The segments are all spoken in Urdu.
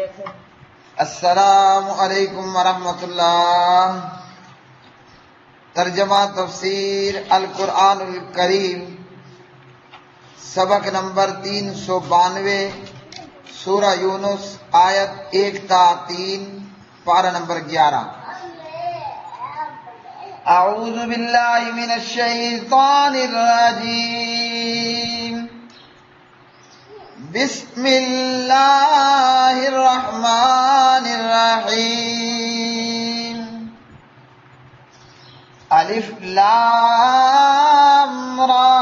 السلام علیکم ورحمۃ اللہ۔ ترجمہ تفسیر القرآن الکریم، سبق نمبر 392، سورہ یونس، آیت 1 تا 3، پارہ نمبر 11۔ اعوذ باللہ من الشیطان الرجیم، بسم اللہ الرحمن الرحیم۔ الف لام را،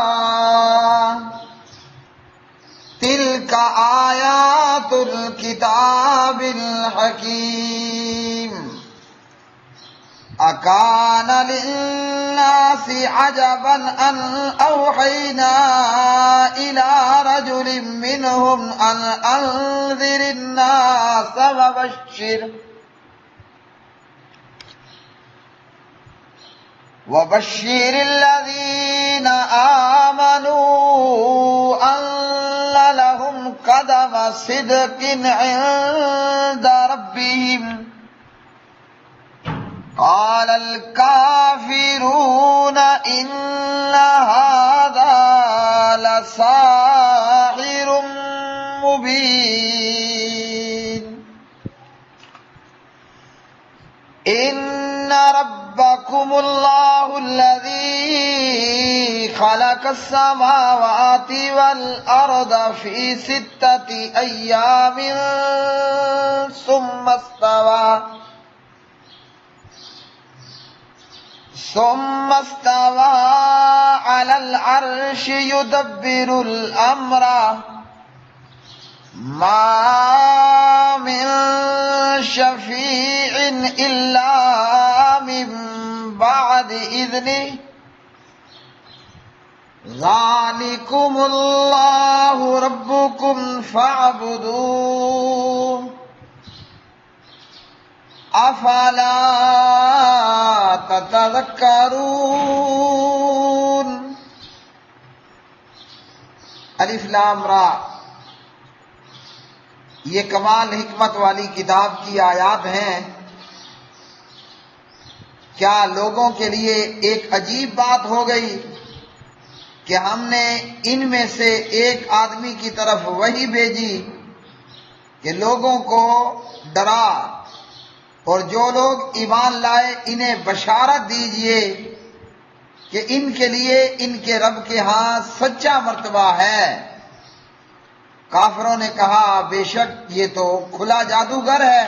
تلک آیات الکتاب الحکیم۔ اکان للناس عجبا ان اوحینا الى رجل منهم ان انذر الناس وبشر الذين آمنوا أن لهم قدم صدق عند ربهم۔ قال الكافرون إن هذا لساحر مبين۔ إن ربكم الله الذي خلق السماوات والأرض في 6 أيام ثم استوى على العرش يدبر الأمر ما من شفيع إلا من بعد إذنه۔ ذلكم الله ربكم فاعبدوه افلا تتذکرون۔ الف لام را، یہ کمال حکمت والی کتاب کی آیات ہیں۔ کیا لوگوں کے لیے ایک عجیب بات ہو گئی کہ ہم نے ان میں سے ایک آدمی کی طرف وحی بھیجی کہ لوگوں کو ڈرا، اور جو لوگ ایمان لائے انہیں بشارت دیجئے کہ ان کے لیے ان کے رب کے ہاں سچا مرتبہ ہے۔ کافروں نے کہا بے شک یہ تو کھلا جادوگر ہے،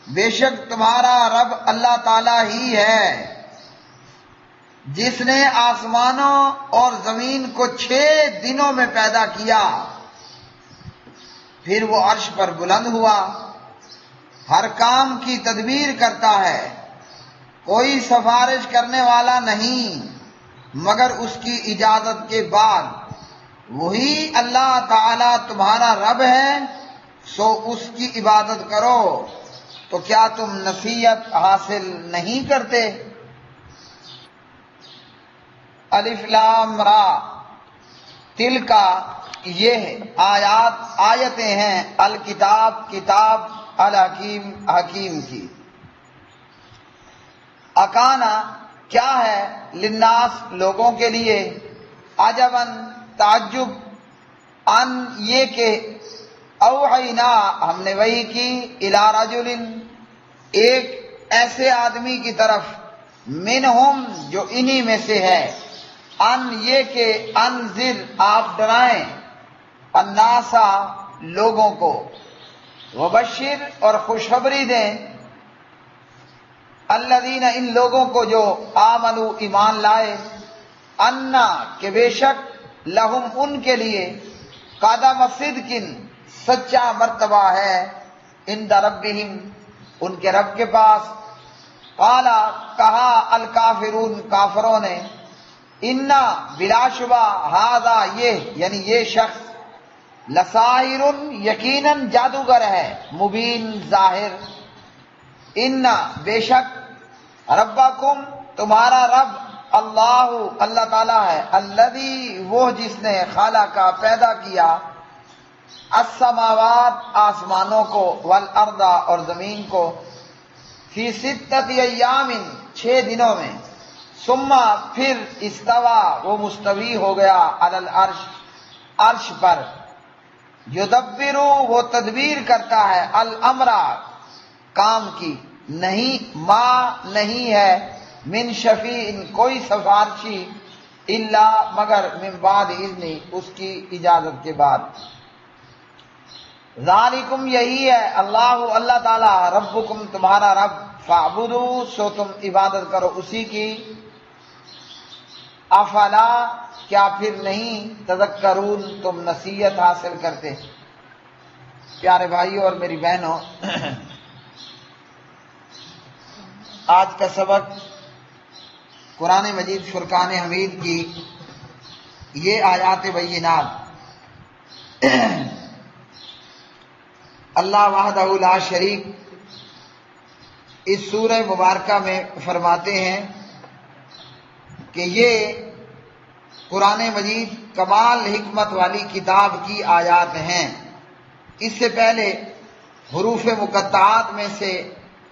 بے شک تمہارا رب اللہ تعالی ہی ہے جس نے آسمانوں اور زمین کو 6 دنوں میں پیدا کیا، پھر وہ عرش پر بلند ہوا، ہر کام کی تدبیر کرتا ہے، کوئی سفارش کرنے والا نہیں مگر اس کی اجازت کے بعد۔ وہی اللہ تعالی تمہارا رب ہے، سو اس کی عبادت کرو، تو کیا تم نصیحت حاصل نہیں کرتے؟ الف لام را، تل کا یہ آیتیں ہیں الکتاب، کتاب، الحکیم، حکیم کی۔ اکانا کیا ہے، للناس لوگوں کے لیے، عجباً تعجب، ان یہ کہ اوحینا ہم نے وحی کی، الی رجل ایک ایسے آدمی کی طرف، منہم جو انہی میں سے ہے، ان یہ کہ انذر آپ ڈرائیں، الناسا لوگوں کو، وبشر اور خوشخبری دیں، الذین ان لوگوں کو جو آمنوا ایمان لائے، انا کہ بے شک لہم ان کے لیے، قدم صدق سچا مرتبہ ہے، عند ربہم ان کے رب کے پاس۔ قالا کہا الکافرون کافروں نے، انا بلا شبہ، ہذا یہ یعنی یہ شخص، لساحر یقیناً جادوگر ہے، مبین ظاہر۔ ان بے شک ربکم تمہارا رب اللہ تعالیٰ ہے، الذی وہ جس نے خالق کا پیدا کیا، السماوات آسمانوں کو، والارض اور زمین کو، فی ستۃ ایام 6 دنوں میں، ثم پھر استوا وہ مستوی ہو گیا، علی العرش عرش پر، یدبر وہ تدبیر کرتا ہے، الامر کام کی، نہیں ما نہیں ہے، من شفیع کوئی سفارشی، الا مگر من بعد اذن اس کی اجازت کے بعد۔ ذالکم یہی ہے، اللہ تعالی، ربکم تمہارا رب، فاعبدوا سو تم عبادت کرو اسی کی، افلا کیا پھر نہیں، تذکرون تم نصیحت حاصل کرتے۔ پیارے بھائیوں اور میری بہنوں، آج کا سبق قرآن مجید فرقان حمید کی یہ آیات بینات، اللہ وحدہ لا شریک اس سورہ مبارکہ میں فرماتے ہیں کہ یہ قرآن مجید کمال حکمت والی کتاب کی آیات ہیں۔ اس سے پہلے حروف مقطعات میں سے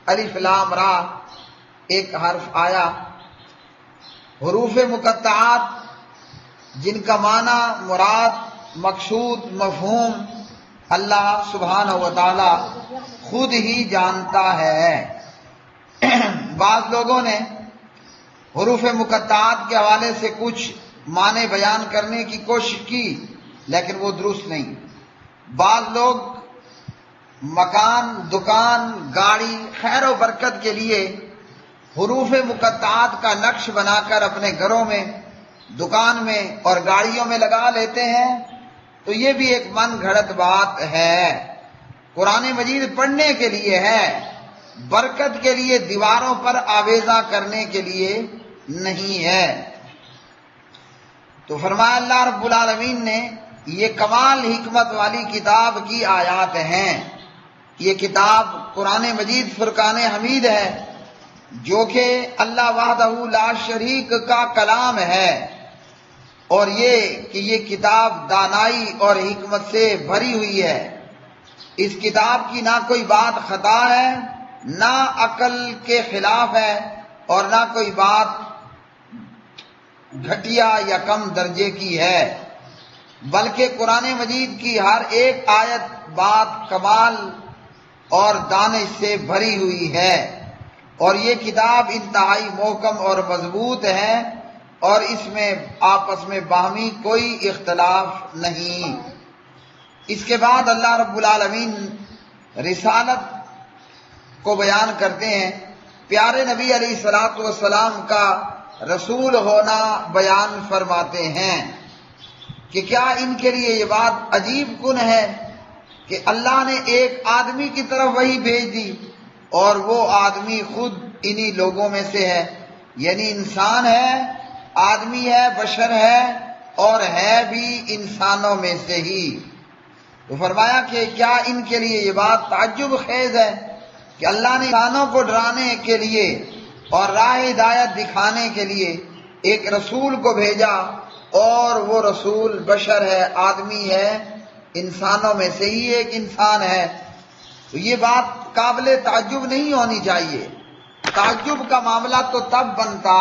الف لام را ایک حرف آیا۔ حروف مقطعات جن کا معنی، مراد، مقصود، مفہوم اللہ سبحانہ و تعالی خود ہی جانتا ہے۔ بعض لوگوں نے حروف مقطعات کے حوالے سے کچھ معنی بیان کرنے کی کوشش کی، لیکن وہ درست نہیں۔ بعض لوگ مکان، دکان، گاڑی، خیر و برکت کے لیے حروف مقطعات کا نقش بنا کر اپنے گھروں میں، دکان میں اور گاڑیوں میں لگا لیتے ہیں، تو یہ بھی ایک من گھڑت بات ہے۔ قرآن مجید پڑھنے کے لیے ہے، برکت کے لیے، دیواروں پر آویزاں کرنے کے لیے نہیں ہے۔ تو فرمایا اللہ رب العالمین نے یہ کمال حکمت والی کتاب کی آیات ہیں۔ یہ کتاب قرآن مجید فرقان حمید ہے، جو کہ اللہ وحدہ لا شریک کا کلام ہے، اور یہ کتاب دانائی اور حکمت سے بھری ہوئی ہے۔ اس کتاب کی نہ کوئی بات خطا ہے، نہ عقل کے خلاف ہے، اور نہ کوئی بات گھٹیا یا کم درجے کی ہے، بلکہ قرآن مجید کی ہر ایک آیت بات کمال اور دانش سے بھری ہوئی ہے، اور یہ کتاب انتہائی محکم اور مضبوط ہے، اور اس میں آپس میں باہمی کوئی اختلاف نہیں۔ اس کے بعد اللہ رب العالمین رسالت کو بیان کرتے ہیں، پیارے نبی علیہ الصلوۃ والسلام کا رسول ہونا بیان فرماتے ہیں کہ کیا ان کے لیے یہ بات عجیب کن ہے کہ اللہ نے ایک آدمی کی طرف وحی بھیج دی، اور وہ آدمی خود انہی لوگوں میں سے ہے، یعنی انسان ہے، آدمی ہے، بشر ہے، اور ہے بھی انسانوں میں سے ہی۔ تو فرمایا کہ کیا ان کے لیے یہ بات تعجب خیز ہے کہ اللہ نے انسانوں کو ڈرانے کے لیے اور راہ ہدایت دکھانے کے لیے ایک رسول کو بھیجا، اور وہ رسول بشر ہے، آدمی ہے، انسانوں میں سے ہی ایک انسان ہے۔ تو یہ بات قابل تعجب نہیں ہونی چاہیے۔ تعجب کا معاملہ تو تب بنتا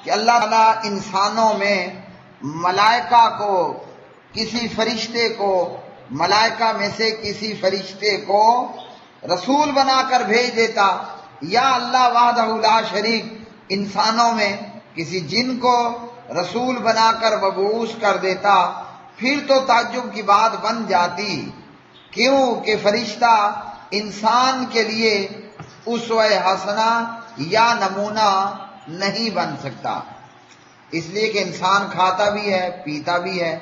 کہ اللہ تعالیٰ انسانوں میں ملائکہ کو، کسی فرشتے کو، ملائکہ میں سے کسی فرشتے کو رسول بنا کر بھیج دیتا، یا اللہ وحدہ لا شریک انسانوں میں کسی جن کو رسول بنا کر مبعوث کر دیتا، پھر تو تعجب کی بات بن جاتی۔ کیوں کہ فرشتہ انسان کے لیے اسوہ حسنہ یا نمونہ نہیں بن سکتا، اس لیے کہ انسان کھاتا بھی ہے، پیتا بھی ہے۔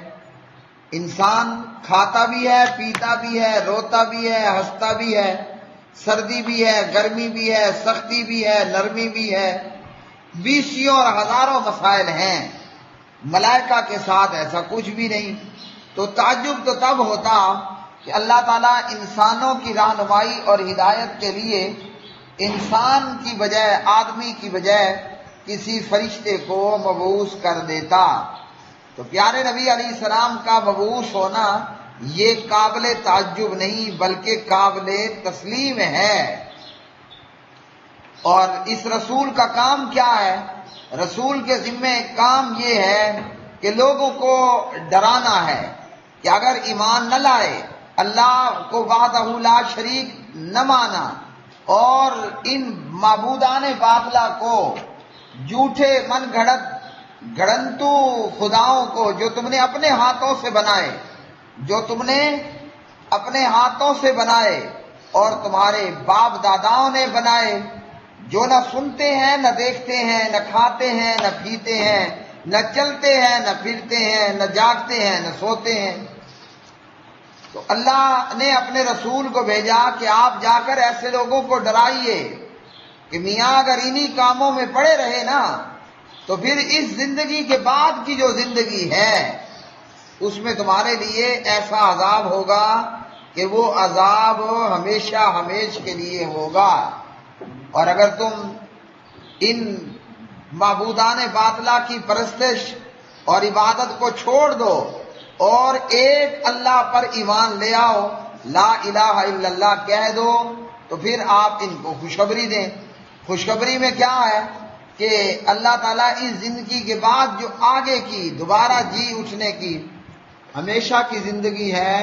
انسان کھاتا بھی ہے، پیتا بھی ہے، روتا بھی ہے، ہنستا بھی ہے، سردی بھی ہے، گرمی بھی ہے، سختی بھی ہے، نرمی بھی ہے، بیسیوں اور ہزاروں مسائل ہیں۔ ملائکہ کے ساتھ ایسا کچھ بھی نہیں۔ تو تعجب تو تب ہوتا کہ اللہ تعالیٰ انسانوں کی رہنمائی اور ہدایت کے لیے انسان کی بجائے، آدمی کی بجائے کسی فرشتے کو مبعوث کر دیتا۔ تو پیارے نبی علیہ السلام کا مبعوث ہونا یہ قابل تعجب نہیں بلکہ قابل تسلیم ہے۔ اور اس رسول کا کام کیا ہے؟ رسول کے ذمے کام یہ ہے کہ لوگوں کو ڈرانا ہے کہ اگر ایمان نہ لائے، اللہ کو وحدہ لا شریک نہ مانا، اور ان معبودان باطلہ کو، جھوٹے من گھڑنتو خداؤں کو جو تم نے اپنے ہاتھوں سے بنائے، جو تم نے اپنے ہاتھوں سے بنائے اور تمہارے باپ داداؤں نے بنائے، جو نہ سنتے ہیں نہ دیکھتے ہیں، نہ کھاتے ہیں نہ پیتے ہیں، نہ چلتے ہیں نہ پھرتے ہیں، نہ جاگتے ہیں نہ سوتے ہیں۔ تو اللہ نے اپنے رسول کو بھیجا کہ آپ جا کر ایسے لوگوں کو ڈرائیے کہ میاں اگر انہی کاموں میں پڑے رہے نا تو پھر اس زندگی کے بعد کی جو زندگی ہے اس میں تمہارے لیے ایسا عذاب ہوگا کہ وہ عذاب ہمیشہ ہمیش کے لیے ہوگا۔ اور اگر تم ان معبودان باطلہ کی پرستش اور عبادت کو چھوڑ دو اور ایک اللہ پر ایمان لے آؤ، لا الہ الا اللہ کہہ دو، تو پھر آپ ان کو خوشخبری دیں۔ خوشخبری میں کیا ہے کہ اللہ تعالیٰ اس زندگی کے بعد جو آگے کی دوبارہ جی اٹھنے کی ہمیشہ کی زندگی ہے،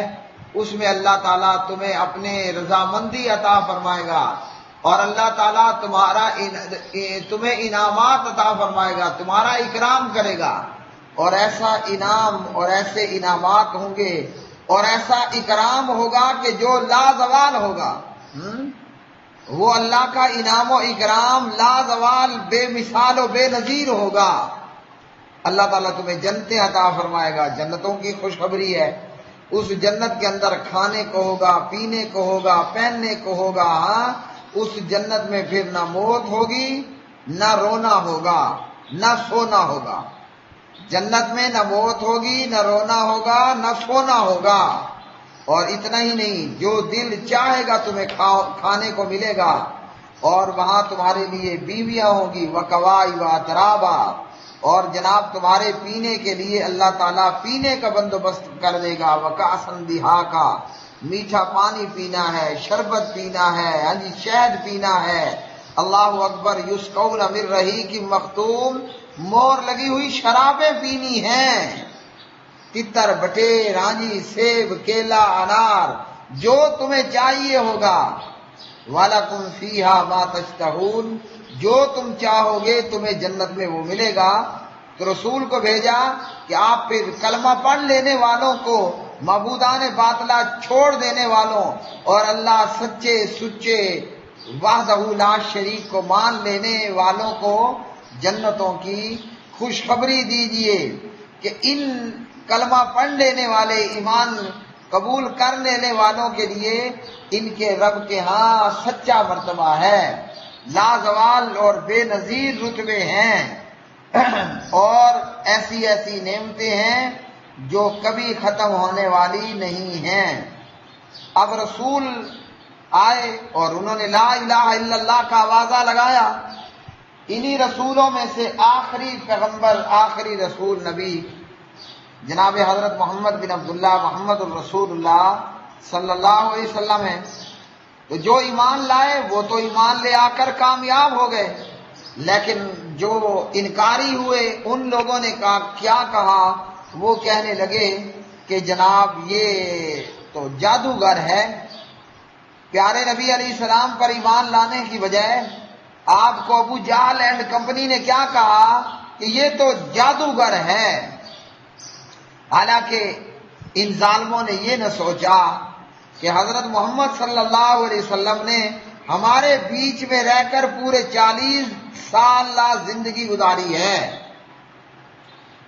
اس میں اللہ تعالیٰ تمہیں اپنے رضامندی عطا فرمائے گا، اور اللہ تعالیٰ تمہیں انعامات عطا فرمائے گا، تمہارا اکرام کرے گا، اور ایسا انعام اور ایسے انعامات ہوں گے اور ایسا اکرام ہوگا کہ جو لازوال ہوگا۔ وہ اللہ کا انعام و اکرام لازوال، بے مثال و بے نظیر ہوگا۔ اللہ تعالیٰ تمہیں جنتیں عطا فرمائے گا، جنتوں کی خوشخبری ہے۔ اس جنت کے اندر کھانے کو ہوگا، پینے کو ہوگا، پہننے کو ہوگا۔ اس جنت میں پھر نہ موت ہوگی، نہ رونا ہوگا، نہ سونا ہوگا۔ جنت میں نہ موت ہوگی، نہ رونا ہوگا، نہ سونا ہوگا۔ اور اتنا ہی نہیں، جو دل چاہے گا تمہیں کھانے کو ملے گا، اور وہاں تمہارے لیے بیویاں ہوں گی، وکواعب اترابا، اور جناب تمہارے پینے کے لیے اللہ تعالیٰ پینے کا بندوبست کر دے گا، وکاسن دہاقا، میٹھا پانی پینا ہے، شربت پینا ہے، شہد پینا ہے۔ اللہ اکبر، یسقون من رحیق مختوم، مور لگی ہوئی شرابیں پینی ہیں، تتر بٹیر، سیب، کیلا، انار، جو تمہیں چاہیے ہوگا۔ وَلَكُمْ فِيهَا مَا تَشْتَهُونَ، جو تم چاہو گے تمہیں جنت میں وہ ملے گا۔ تو رسول کو بھیجا کہ آپ پھر کلمہ پڑھ لینے والوں کو، معبودان باطلہ چھوڑ دینے والوں اور اللہ سچے سچے وحدہ لا شریک کو مان لینے والوں کو جنتوں کی خوشخبری دیجئے کہ ان کلمہ پڑھ لینے والے، ایمان قبول کر لینے والوں کے لیے ان کے رب کے ہاں سچا مرتبہ ہے، لازوال اور بے نظیر رتبے ہیں، اور ایسی ایسی نعمتیں ہیں جو کبھی ختم ہونے والی نہیں ہیں۔ اب رسول آئے اور انہوں نے لا الہ الا اللہ کا آوازہ لگایا۔ انہی رسولوں میں سے آخری پیغمبر، آخری رسول نبی جناب حضرت محمد بن عبداللہ محمد الرسول اللہ صلی اللہ علیہ وسلم ہیں۔ تو جو ایمان لائے وہ تو ایمان لے آ کر کامیاب ہو گئے، لیکن جو انکاری ہوئے ان لوگوں نے کیا کہا؟ وہ کہنے لگے کہ جناب یہ تو جادوگر ہے۔ پیارے نبی علیہ السلام پر ایمان لانے کی بجائے آپ کو ابو جہل اینڈ کمپنی نے کیا کہا کہ یہ تو جادوگر ہے۔ حالانکہ ان ظالموں نے یہ نہ سوچا کہ حضرت محمد صلی اللہ علیہ وسلم نے ہمارے بیچ میں رہ کر پورے 40 سال زندگی گزاری ہے۔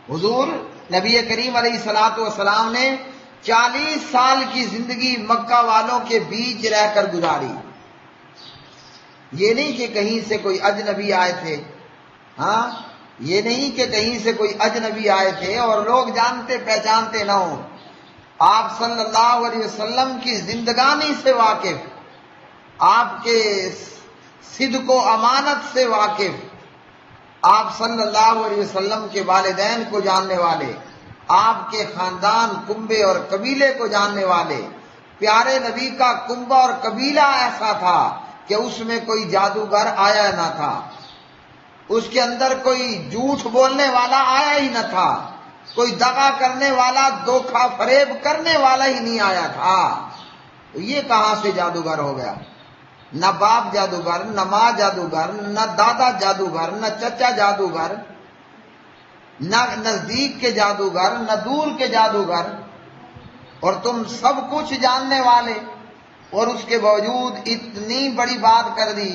حضور نبی کریم علیہ السلام نے 40 سال کی زندگی مکہ والوں کے بیچ رہ کر گزاری۔ یہ نہیں کہ کہیں سے کوئی اجنبی آئے تھے، ہاں، یہ نہیں کہ کہیں سے کوئی اجنبی آئے تھے اور لوگ جانتے پہچانتے نہ ہوں۔ آپ صلی اللہ علیہ وسلم کی زندگانی سے واقف، آپ کے صدق و امانت سے واقف، آپ صلی اللہ علیہ وسلم کے والدین کو جاننے والے، آپ کے خاندان کنبے اور قبیلے کو جاننے والے، پیارے نبی کا کنبہ اور قبیلہ ایسا تھا کہ اس میں کوئی جادوگر آیا نہ تھا، اس کے اندر کوئی جھوٹ بولنے والا آیا ہی نہ تھا، کوئی دغا کرنے والا، دھوکہ فریب کرنے والا ہی نہیں آیا تھا۔ یہ کہاں سے جادوگر ہو گیا؟ نہ باپ جادوگر، نہ ماں جادوگر، نہ دادا جادوگر، نہ چچا جادوگر، نہ نزدیک کے جادوگر، نہ دور کے جادوگر، اور تم سب کچھ جاننے والے، اور اس کے باوجود اتنی بڑی بات کر دی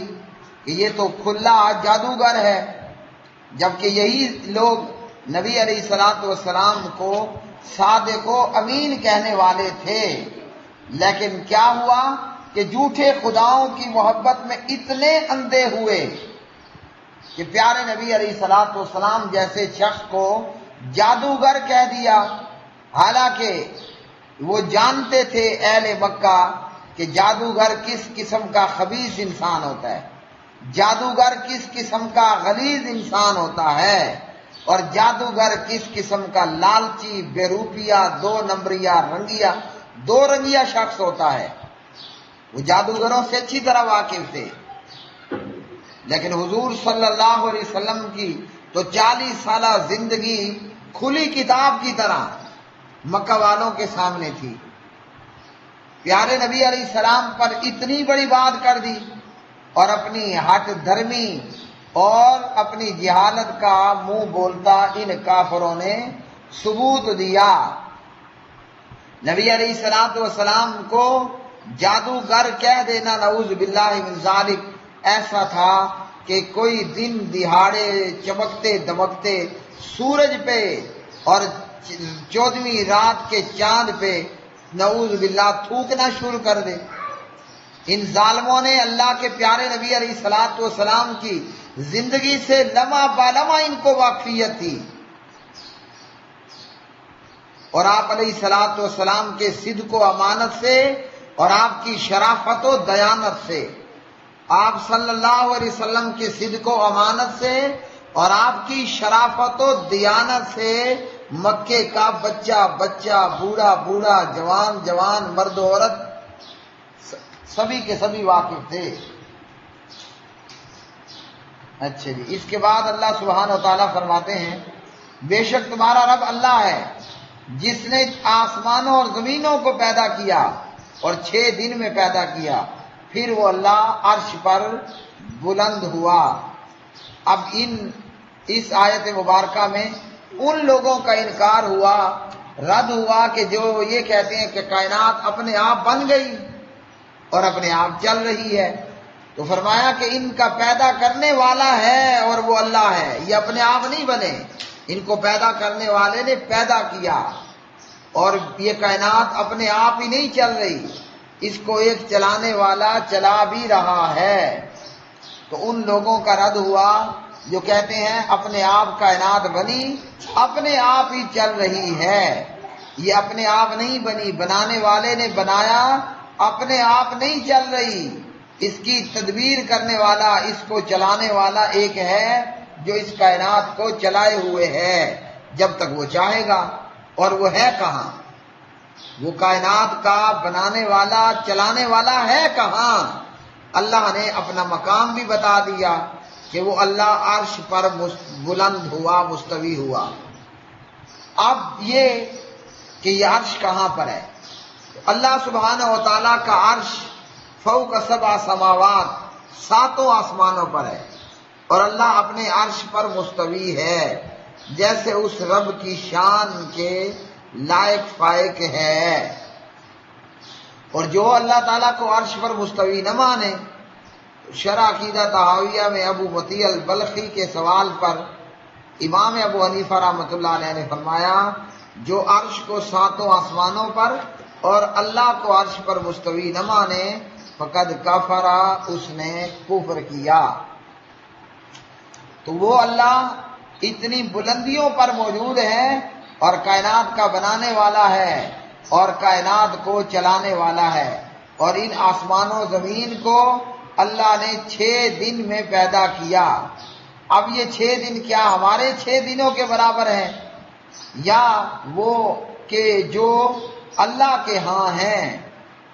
کہ یہ تو کھلا جادوگر ہے، جبکہ یہی لوگ نبی علیہ الصلوۃ والسلام کو صادق و امین کہنے والے تھے۔ لیکن کیا ہوا کہ جھوٹے خداؤں کی محبت میں اتنے اندھے ہوئے کہ پیارے نبی علیہ الصلوۃ والسلام جیسے شخص کو جادوگر کہہ دیا، حالانکہ وہ جانتے تھے اہل مکہ کہ جادوگر کس قسم کا خبیث انسان ہوتا ہے، جادوگر کس قسم کا غلیظ انسان ہوتا ہے، اور جادوگر کس قسم کا لالچی، بے روپیہ، دو نمبریہ، دو رنگیا شخص ہوتا ہے۔ وہ جادوگروں سے اچھی طرح واقف تھے، لیکن حضور صلی اللہ علیہ وسلم کی تو 40 سالہ زندگی کھلی کتاب کی طرح مکہ والوں کے سامنے تھی۔ پیارے نبی علیہ السلام پر اتنی بڑی بات کر دی، اور اپنی ہٹ دھرمی اور اپنی جہالت کا منہ بولتا ان کافروں نے ثبوت دیا۔ نبی علیہ السلام کو جادوگر کہہ دینا نعوذ باللہ من ذالک ایسا تھا کہ کوئی دن دہاڑے چمکتے دمکتے سورج پہ اور 14ویں رات کے چاند پہ نعوذ باللہ تھوکنا شروع کر دے۔ ان ظالموں نے اللہ کے پیارے نبی علیہ السلام کی زندگی سے لمحہ بلمحہ ان کو واقفیت تھی، اور آپ علیہ السلام کے صدق و امانت سے اور آپ کی شرافت و دیانت سے، آپ صلی اللہ علیہ وسلم کے صدق و امانت سے اور آپ کی شرافت و دیانت سے مکے کا بچہ بچہ، بوڑھا بوڑھا، جوان جوان، مرد عورت سبھی کے سبھی واقف تھے۔ اچھا جی، اس کے بعد اللہ سبحانہ و تعالیٰ فرماتے ہیں، بے شک تمہارا رب اللہ ہے جس نے آسمانوں اور زمینوں کو پیدا کیا اور 6 دن میں پیدا کیا، پھر وہ اللہ عرش پر بلند ہوا۔ اب اس آیت مبارکہ میں ان لوگوں کا انکار ہوا، رد ہوا کہ جو یہ کہتے ہیں کہ کائنات اپنے آپ بن گئی اور اپنے آپ چل رہی ہے، تو فرمایا کہ ان کا پیدا کرنے والا ہے اور وہ اللہ ہے، یہ اپنے آپ نہیں بنے، ان کو پیدا کرنے والے نے پیدا کیا، اور یہ کائنات اپنے آپ ہی نہیں چل رہی، اس کو ایک چلانے والا چلا بھی رہا ہے۔ تو ان لوگوں کا رد ہوا جو کہتے ہیں اپنے آپ کائنات بنی، اپنے آپ ہی چل رہی ہے، یہ اپنے آپ نہیں بنی، بنانے والے نے بنایا، اپنے آپ نہیں چل رہی، اس کی تدبیر کرنے والا، اس کو چلانے والا ایک ہے جو اس کائنات کو چلائے ہوئے ہے جب تک وہ چاہے گا، اور وہ ہے کہاں؟ وہ کائنات کا بنانے والا چلانے والا ہے کہاں؟ اللہ نے اپنا مقام بھی بتا دیا کہ وہ اللہ عرش پر بلند ہوا، مستوی ہوا۔ اب یہ کہ یہ عرش کہاں پر ہے؟ اللہ سبحانہ و تعالیٰ کا عرش فوق 7 سماوات، 7 آسمانوں پر ہے، اور اللہ اپنے عرش پر مستوی ہے جیسے اس رب کی شان کے لائق فائق ہے۔ اور جو اللہ تعالیٰ کو عرش پر مستوی نہ مانے، شرح عقیدہ طحاویہ میں ابو مطیع البلخی کے سوال پر امام ابو حنیفہ رحمۃ اللہ علیہ نے فرمایا، جو عرش کو 7 آسمانوں پر اور اللہ کو عرش پر مستوی نہ مانے فقد کفر، اس نے کفر کیا۔ تو وہ اللہ اتنی بلندیوں پر موجود ہے اور کائنات کا بنانے والا ہے اور کائنات کو چلانے والا ہے، اور ان آسمانوں زمین کو اللہ نے 6 دن میں پیدا کیا۔ اب یہ 6 دن کیا ہمارے 6 دنوں کے برابر ہیں؟ یا وہ کہ جو اللہ کے ہاں ہیں،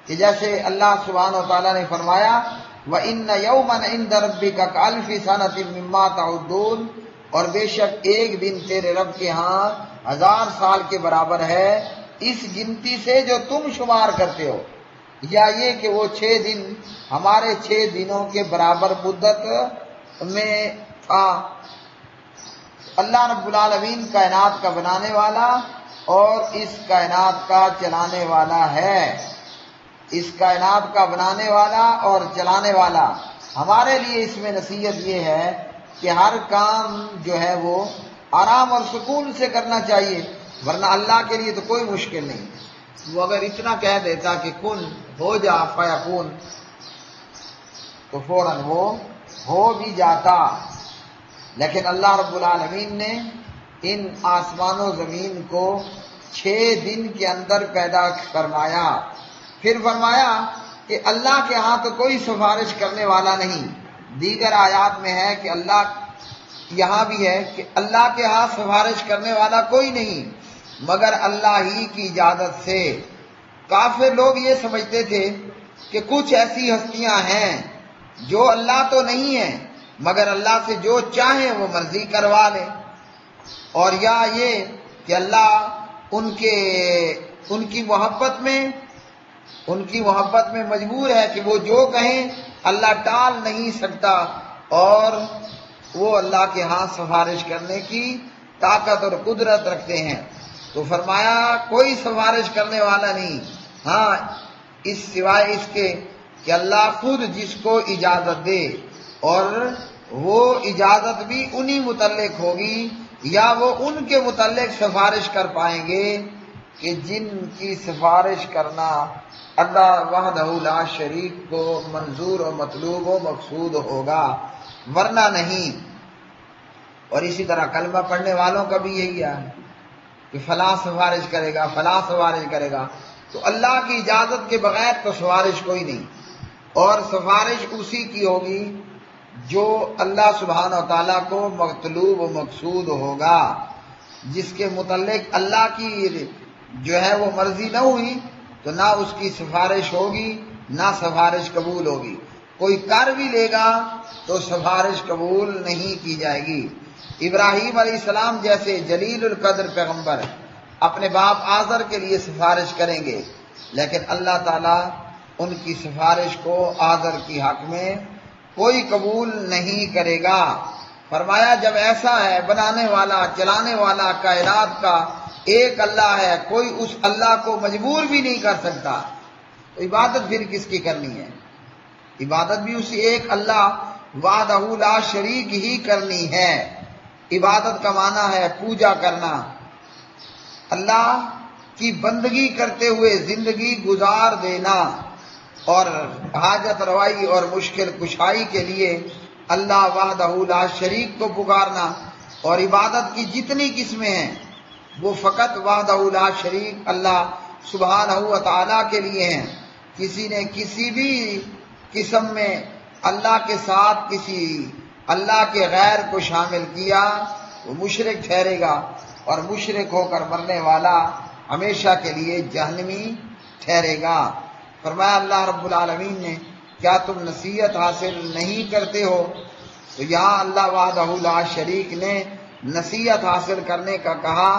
کہ جیسے اللہ سبحانہ و تعالیٰ نے فرمایا وَإِنَّ يَوْمًا عِندَ رَبِّكَ كَأَلْفِ سَنَةٍ مِّمَّا تَعُدُّونَ، اور بے شک ایک دن تیرے رب کے ہاں 1000 سال کے برابر ہے اس گنتی سے جو تم شمار کرتے ہو، یا یہ کہ وہ 6 دن ہمارے 6 دنوں کے برابر مدت میں تھا۔ اللہ رب العالمین کائنات کا بنانے والا اور اس کائنات کا چلانے والا ہے، اس کائنات کا بنانے والا اور چلانے والا۔ ہمارے لیے اس میں نصیحت یہ ہے کہ ہر کام جو ہے وہ آرام اور سکون سے کرنا چاہیے، ورنہ اللہ کے لیے تو کوئی مشکل نہیں۔ وہ اگر اتنا کہہ دیتا کہ کن ہو جا فیکون، تو فوراً وہ ہو بھی جاتا، لیکن اللہ رب العالمین نے ان آسمان و زمین کو 6 دن کے اندر پیدا فرمایا، پھر فرمایا کہ اللہ کے ہاں تو کوئی سفارش کرنے والا نہیں۔ دیگر آیات میں ہے کہ اللہ، یہاں بھی ہے کہ اللہ کے ہاں سفارش کرنے والا کوئی نہیں مگر اللہ ہی کی اجازت سے۔ کافر لوگ یہ سمجھتے تھے کہ کچھ ایسی ہستیاں ہیں جو اللہ تو نہیں ہیں مگر اللہ سے جو چاہیں وہ مرضی کروا لیں، اور یا یہ کہ اللہ ان کی محبت میں مجبور ہے کہ وہ جو کہیں اللہ ٹال نہیں سکتا، اور وہ اللہ کے ہاں سفارش کرنے کی طاقت اور قدرت رکھتے ہیں۔ تو فرمایا کوئی سفارش کرنے والا نہیں، ہاں اس سوائے اس کے کہ اللہ خود جس کو اجازت دے، اور وہ اجازت بھی انہی متعلق ہوگی یا وہ ان کے متعلق سفارش کر پائیں گے کہ جن کی سفارش کرنا اللہ وحدہ لا شریک کو منظور و مطلوب و مقصود ہوگا، ورنہ نہیں۔ اور اسی طرح کلمہ پڑھنے والوں کا بھی یہی ہے کہ فلاں سفارش کرے گا، فلاں سفارش کرے گا، تو اللہ کی اجازت کے بغیر تو سفارش کوئی نہیں، اور سفارش اسی کی ہوگی جو اللہ سبحانہ و تعالیٰ کو مطلوب و مقصود ہوگا، جس کے متعلق اللہ کی جو ہے وہ مرضی نہ ہوئی تو نہ اس کی سفارش ہوگی نہ سفارش قبول ہوگی۔ کوئی کر بھی لے گا تو سفارش قبول نہیں کی جائے گی۔ ابراہیم علیہ السلام جیسے جلیل القدر پیغمبر اپنے باپ آزر کے لیے سفارش کریں گے، لیکن اللہ تعالیٰ ان کی سفارش کو آزر کی حق میں کوئی قبول نہیں کرے گا۔ فرمایا جب ایسا ہے، بنانے والا چلانے والا کائنات کا ایک اللہ ہے، کوئی اس اللہ کو مجبور بھی نہیں کر سکتا، تو عبادت پھر کس کی کرنی ہے؟ عبادت بھی اسی ایک اللہ وحدہ لا شریک ہی کرنی ہے۔ عبادت کا معنی ہے پوجا کرنا، اللہ کی بندگی کرتے ہوئے زندگی گزار دینا، اور حاجت روائی اور مشکل کشائی کے لیے اللہ وحدہ لا شریک کو پکارنا۔ اور عبادت کی جتنی قسمیں ہیں وہ فقط وحدہ لا شریک اللہ سبحانہ و تعالیٰ کے لیے ہیں۔ کسی نے کسی بھی قسم میں اللہ کے ساتھ کسی اللہ کے غیر کو شامل کیا وہ مشرک ٹھہرے گا، اور مشرک ہو کر مرنے والا ہمیشہ کے لیے جہنمی ٹھہرے گا۔ فرمایا اللہ رب العالمین نے کیا تم نصیحت حاصل نہیں کرتے ہو؟ تو یہاں اللہ وحدہ لا شریک نے نصیحت حاصل کرنے کا کہا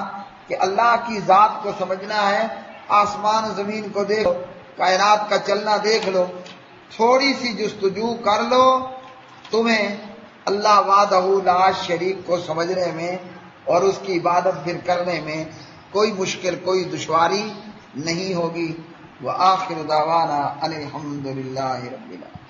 کہ اللہ کی ذات کو سمجھنا ہے۔ آسمان زمین کو دیکھو، کائنات کا چلنا دیکھ لو، تھوڑی سی جستجو کر لو، تمہیں اللہ وحدہ لا شریک کو سمجھنے میں اور اس کی عبادت پھر کرنے میں کوئی مشکل کوئی دشواری نہیں ہوگی۔ وآخر دعوانا الحمد للہ رب العالمین۔